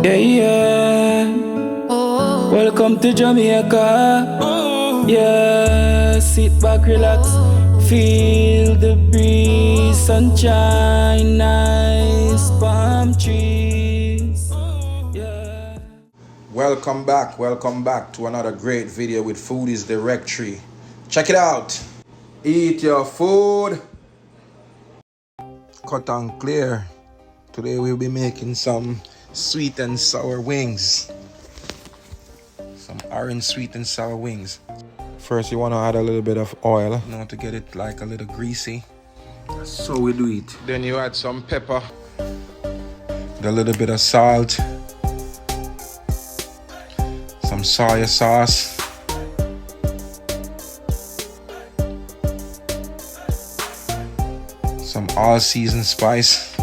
Yeah. Welcome to Jamaica. Yeah, sit back, relax, feel the breeze, sunshine, nice palm trees. Yeah. Welcome back to another great video with FOODIE'S directory. Check it out. Eat your food. Cut and clear. Today we'll be making some sweet and sour wings. Some orange sweet and sour wings. First you want to add a little bit of oil, to get it like a little greasy. So we do it. Then you add some pepper, a little bit of salt, some soy sauce, some all-season spice,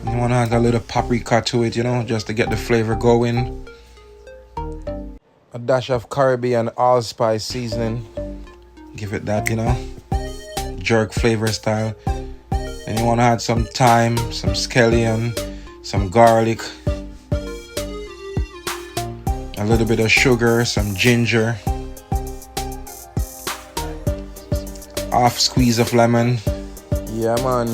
you want to add a little paprika to it, just to get the flavor going. A dash of Caribbean allspice seasoning, give it that, jerk flavor style. And you want to add some thyme, some skellion, some garlic, a little bit of sugar, some ginger, half squeeze of lemon. Yeah, man.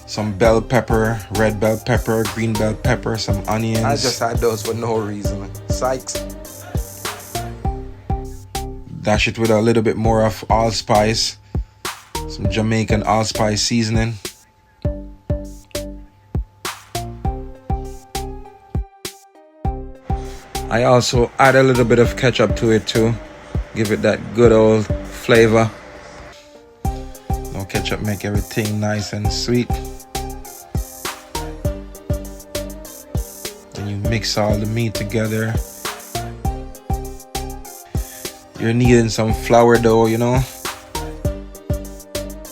Some bell pepper, red bell pepper, green bell pepper, some onions. I just had those for no reason. Sykes. Dash it with a little bit more of allspice. Some Jamaican allspice seasoning. I also add a little bit of ketchup to it too. Give it that good old flavor. No ketchup make everything nice and sweet. Then you mix all the meat together. You're needing some flour dough,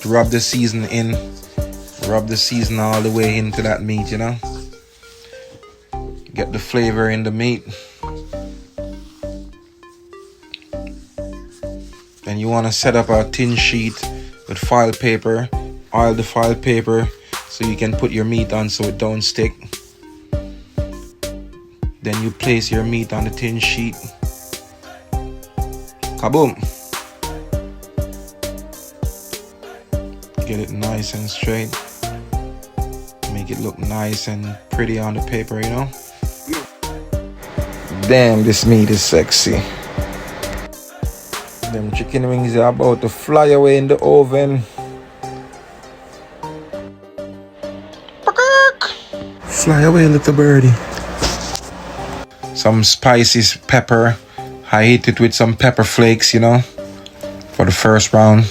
Rub the season in. Rub the season all the way into that meat, Get the flavor in the meat. Then you want to set up a tin sheet with foil paper. Oil the foil paper so you can put your meat on so it don't stick. Then you place your meat on the tin sheet. Kaboom! Get it nice and straight. Make it look nice and pretty on the paper, Damn, this meat is sexy. Them chicken wings are about to fly away in the oven. Fly away, little birdie. Some spicy pepper. I hit it with some pepper flakes, for the first round.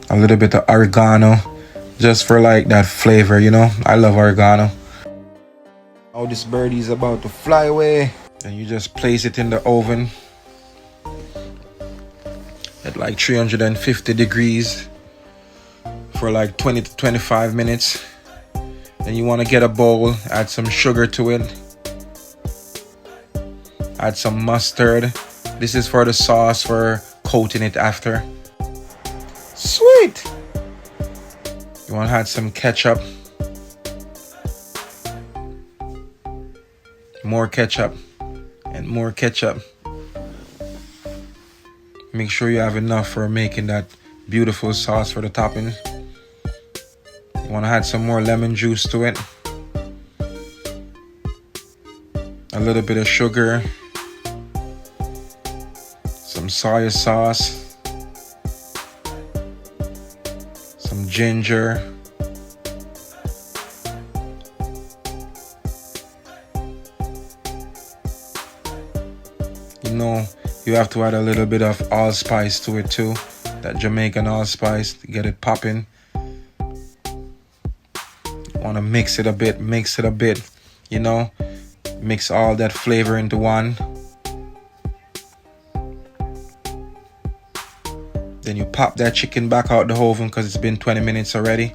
A little bit of oregano, just for like that flavor, I love oregano. Now this birdie is about to fly away. And you just place it in the oven at like 350 degrees for like 20 to 25 minutes. Then you want to get a bowl, add some sugar to it. Add some mustard. This is for the sauce for coating it after. Sweet! You want to add some ketchup. More ketchup. And more ketchup. Make sure you have enough for making that beautiful sauce for the topping. You want to add some more lemon juice to it. A little bit of sugar. Some soy sauce. Some ginger. You have to add a little bit of allspice to it too. That Jamaican allspice to get it popping. You want to mix it a bit. Mix all that flavor into one. Then you pop that chicken back out the oven because it's been 20 minutes already.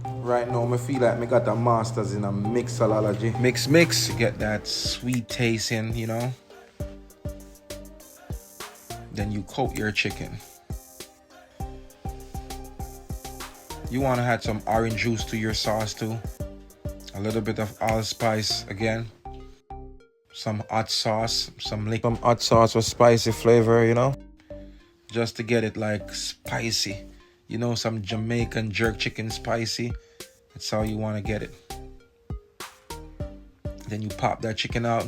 Right Right now, I feel like I got a master's in a mixology. Mix, get that sweet taste in, you know. Then you coat your chicken. You want to add some orange juice to your sauce too. A little bit of allspice again. Some hot sauce, some hot sauce with spicy flavor, you know. Just to get it like spicy. You know, some Jamaican jerk chicken spicy. That's how you want to get it. Then you pop that chicken out.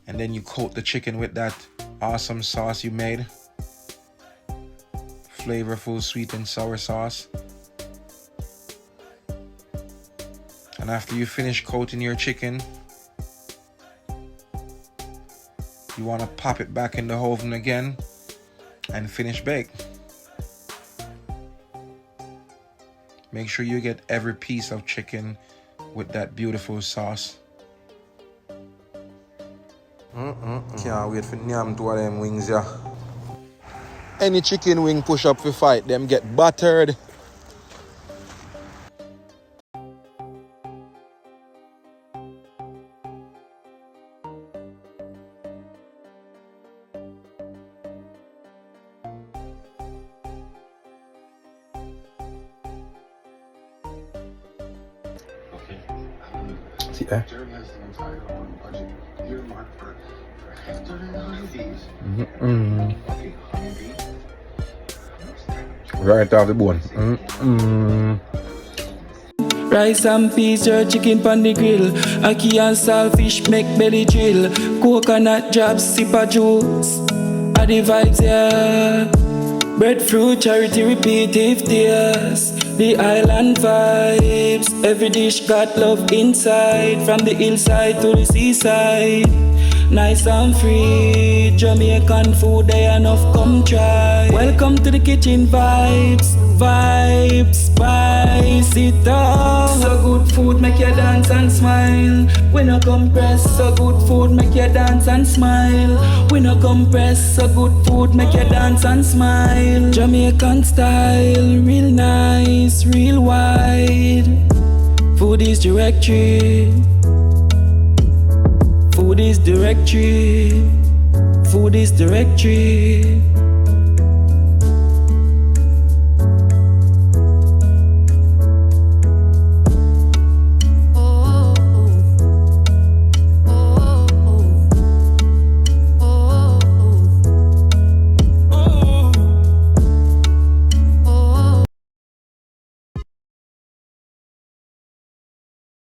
And then you coat the chicken with that awesome sauce you made. Flavorful sweet and sour sauce. And after you finish coating your chicken, you want to pop it back in the oven again and finish bake. Make sure you get every piece of chicken with that beautiful sauce. Can't wait for Nyam to them wings, yeah. Any chicken wing push up for fight, them get battered. See that? Right off the bone. Rice and peas, your chicken pan the grill. Ackee and saltfish make belly drill. Coconut drops, sip a juice. Are the vibes, yeah. Breadfruit, charity, repetitive tears. The island vibes. Every dish got love inside. From the hillside to the seaside. Nice and free. Jamaican food, they enough, come try. Welcome to the kitchen vibes. Vibes, spice it up. So good food make you dance and smile. We no compress. So good food make you dance and smile. We no compress. So good food make you dance and smile. Jamaican-Style, real nice, real wide. FOODIE'S directory. FOODIE'S directory. FOODIE'S directory.